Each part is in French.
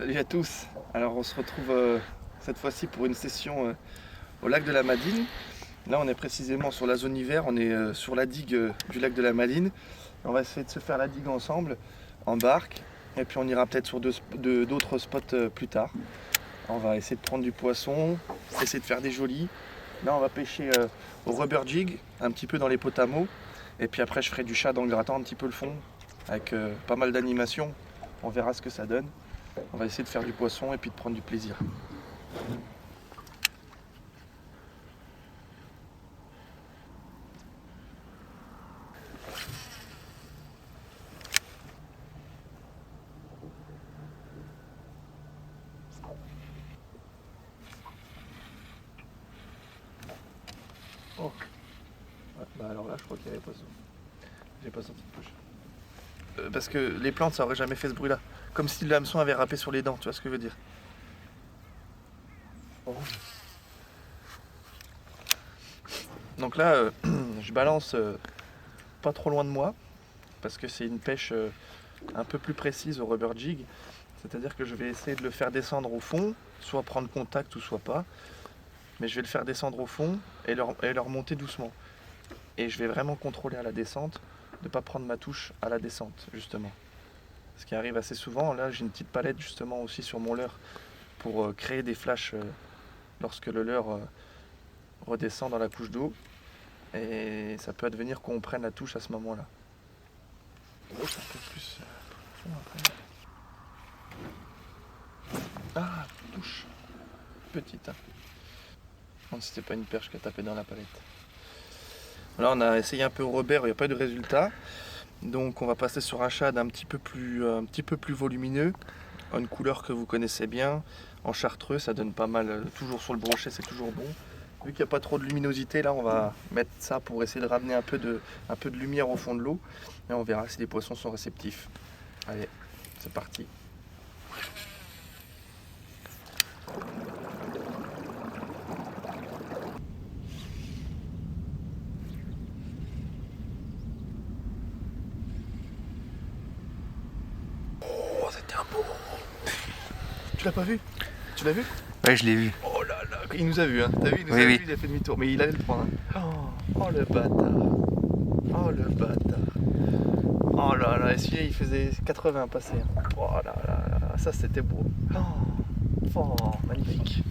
Salut à tous. Alors on se retrouve cette fois-ci pour une session au lac de la Madine. Là on est précisément sur la zone hiver, on est sur la digue du lac de la Madine. On va essayer de se faire la digue ensemble en barque et puis on ira peut-être sur d'autres spots plus tard. On va essayer de prendre du poisson, essayer de faire des jolis. Là on va pêcher au rubber jig, un petit peu dans les potamots. Et puis après je ferai du shad en grattant un petit peu le fond avec pas mal d'animation. On verra ce que ça donne. On va essayer de faire du poisson et puis de prendre du plaisir. Oh, ouais, bah alors là je crois qu'il n'y avait pas ça. J'ai pas senti de touche. Parce que les plantes ça aurait jamais fait ce bruit là. Comme si le hameçon avait râpé sur les dents, tu vois ce que je veux dire. Oh. Donc là je balance pas trop loin de moi parce que c'est une pêche un peu plus précise au rubber jig. C'est-à-dire que je vais essayer de le faire descendre au fond, soit prendre contact ou soit pas. Mais je vais le faire descendre au fond et le remonter doucement. Et je vais vraiment contrôler à la descente de ne pas prendre ma touche à la descente, justement. Ce qui arrive assez souvent. Là, j'ai une petite palette justement aussi sur mon leurre pour créer des flashs lorsque le leurre redescend dans la couche d'eau. Et ça peut advenir qu'on prenne la touche à ce moment-là. Un peu plus après. Ah, touche. Petite. Hein. Non, c'était pas une perche qui a tapé dans la palette. Là, on a essayé un peu au rubber, il n'y a pas eu de résultat. Donc, on va passer sur un shad un petit peu plus volumineux. Une couleur que vous connaissez bien. En chartreux, ça donne pas mal. Toujours sur le brochet, c'est toujours bon. Vu qu'il n'y a pas trop de luminosité, là, on va mettre ça pour essayer de ramener un peu de lumière au fond de l'eau. Et on verra si les poissons sont réceptifs. Allez, c'est parti. Oh, c'était un beau. Tu l'as pas vu? Tu l'as vu? Ouais, je l'ai vu. Oh là là, il nous a vu, hein. T'as vu, il nous a Oui. vu, il a fait demi-tour, mais il allait le prendre. Hein. Oh le bâtard. Oh le bâtard. Oh là là, et celui-là il faisait 80 passer. Hein. Oh là là là, ça c'était beau. Oh, magnifique.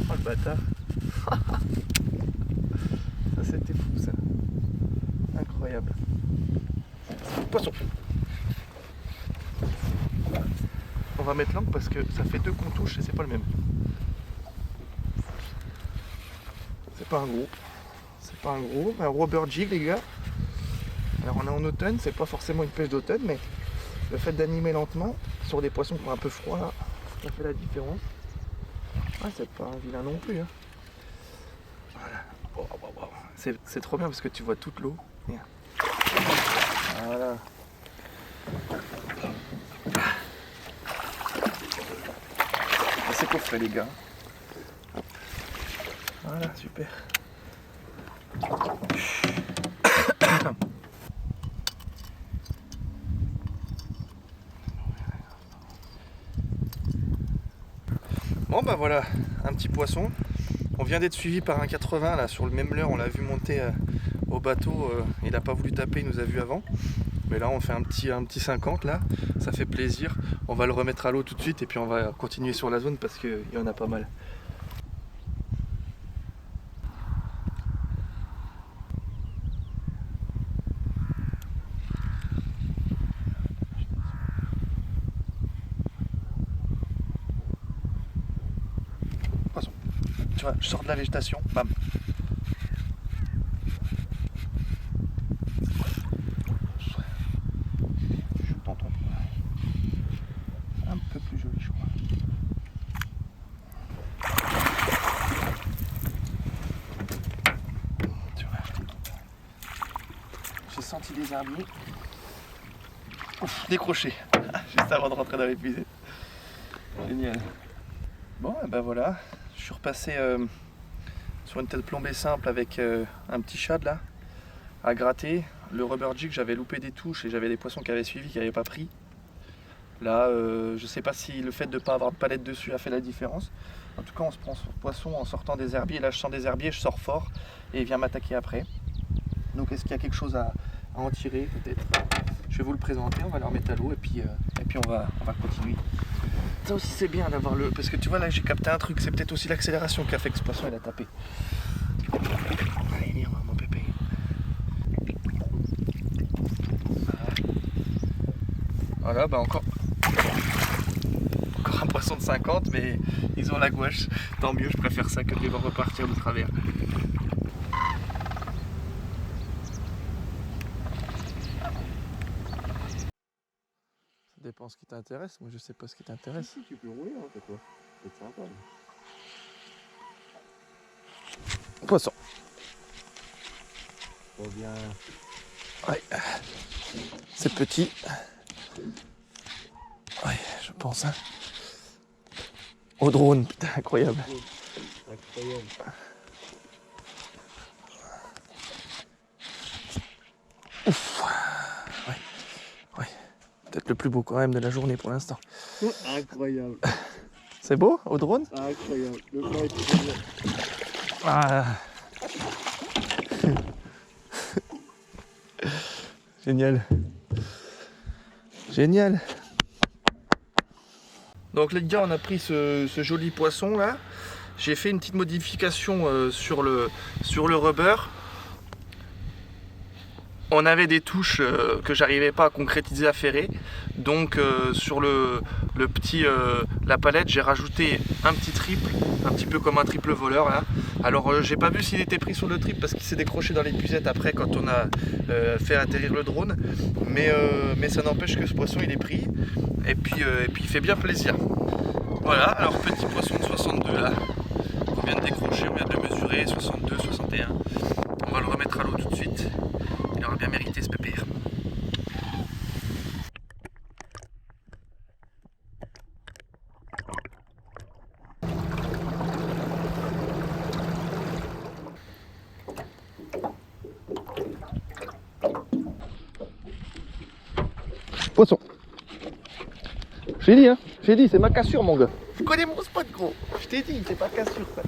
Oh le bâtard. Ça c'était fou ça. Incroyable. Poisson. On va mettre l'angle parce que ça fait deux qu'on touche et c'est pas le même. C'est pas un gros. C'est pas un gros. Un rubber jig les gars. Alors on est en automne, c'est pas forcément une pêche d'automne, mais le fait d'animer lentement sur des poissons qui sont un peu froids là, ça fait la différence. Ah, c'est pas un vilain non plus. Hein. Voilà. Oh, oh, oh. C'est trop bien parce que tu vois toute l'eau. Voilà. C'est coffret les gars. Hop. Voilà, super. Bon bah voilà, un petit poisson. On vient d'être suivi par un 80 là sur le même leurre, on l'a vu monter au bateau, il n'a pas voulu taper, il nous a vu avant. Mais là on fait un petit 50 là, ça fait plaisir. On va le remettre à l'eau tout de suite et puis on va continuer sur la zone parce qu'il y en a pas mal. Poisson. Tu vois, je sors de la végétation, bam. Je t'entends. Un peu plus joli je crois. Tu vois, j'ai senti des herbiers. Ouf, décroché. Juste avant de rentrer dans l'épuisé. Génial. Bon, et ben voilà. Je suis repassé sur une tête plombée simple avec un petit shad là à gratter. Le rubber jig, j'avais loupé des touches et j'avais des poissons qui avaient suivi, qui n'avaient pas pris. Là, je sais pas si le fait de ne pas avoir de palette dessus a fait la différence. En tout cas, on se prend son poisson en sortant des herbiers. Là, je sens des herbiers, je sors fort et il vient m'attaquer après. Donc, est-ce qu'il y a quelque chose à en tirer peut-être? Je vais vous le présenter, on va le remettre à l'eau et puis on va continuer. Ça aussi, c'est bien d'avoir le... Parce que tu vois, là, j'ai capté un truc. C'est peut-être aussi l'accélération qui a fait que ce poisson, il a tapé. Allez, viens, mon pépé. Voilà, bah encore un poisson de 50, mais ils ont la gouache. Tant mieux, je préfère ça que de les voir repartir de travers. Ça dépend ce qui t'intéresse. Moi, je sais pas ce qui t'intéresse. Si, tu peux rouler, hein, c'est quoi? C'est sympa. Poisson. Trop bien. Ouais. C'est petit. Ouais, je pense. Hein. Au drone, putain, incroyable. Incroyable. Ouf. Ouais. Ouais. Peut-être le plus beau quand même de la journée pour l'instant. Incroyable. C'est beau au drone? Incroyable. Le plan est trop bien. Ah. Génial. Génial. Donc les gars, on a pris ce joli poisson là. J'ai fait une petite modification sur le rubber. On avait des touches que j'arrivais pas à concrétiser, à ferrer. Donc sur la palette, j'ai rajouté un petit triple, un petit peu comme un triple voleur là. Alors j'ai pas vu s'il était pris sur le triple parce qu'il s'est décroché dans l'épuisette après quand on a fait atterrir le drone. Mais ça n'empêche que ce poisson il est pris. Et puis il fait bien plaisir. Voilà, alors petit poisson de 62 là. On vient de décrocher, on vient de le mesurer, 62, 61. On va le remettre à l'eau tout de suite. Il aura bien mérité ce pépère. Poisson. J'ai dit, c'est ma cassure mon gars. Tu connais mon spot gros. Je t'ai dit, c'est pas cassure ça.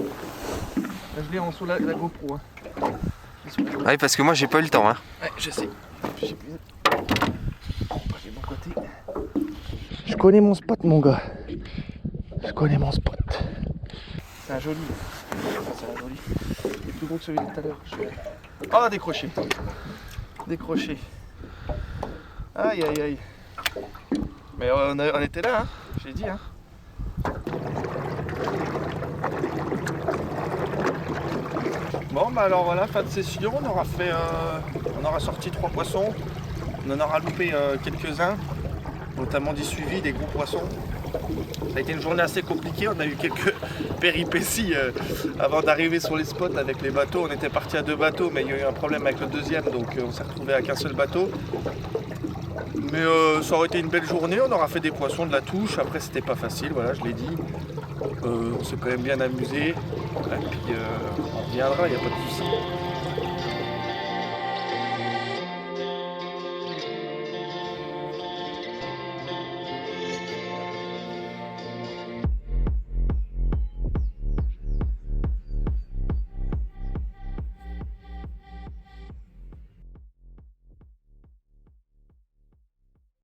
Là, je l'ai en sous la GoPro. Hein. Ah oui, parce que moi j'ai pas eu le temps. Hein. Ouais, je sais. J'ai mon côté. Je connais mon spot mon gars. Je connais mon spot. C'est un joli. C'est un joli. Il est plus gros que celui de tout à l'heure. Oh, décroché. Décroché. Aïe aïe aïe. Mais on était là, hein. J'ai dit, hein. Bon, bah alors voilà, fin de session. On aura sorti 3 poissons. On en aura loupé quelques-uns, notamment des suivis, des gros poissons. Ça a été une journée assez compliquée. On a eu quelques péripéties avant d'arriver sur les spots avec les bateaux. On était parti à 2 bateaux, mais il y a eu un problème avec le deuxième, donc on s'est retrouvé à qu'un seul bateau. Mais ça aurait été une belle journée, on aura fait des poissons, de la touche, après c'était pas facile, voilà, je l'ai dit. On s'est quand même bien amusé, et puis on reviendra, il n'y a pas de souci.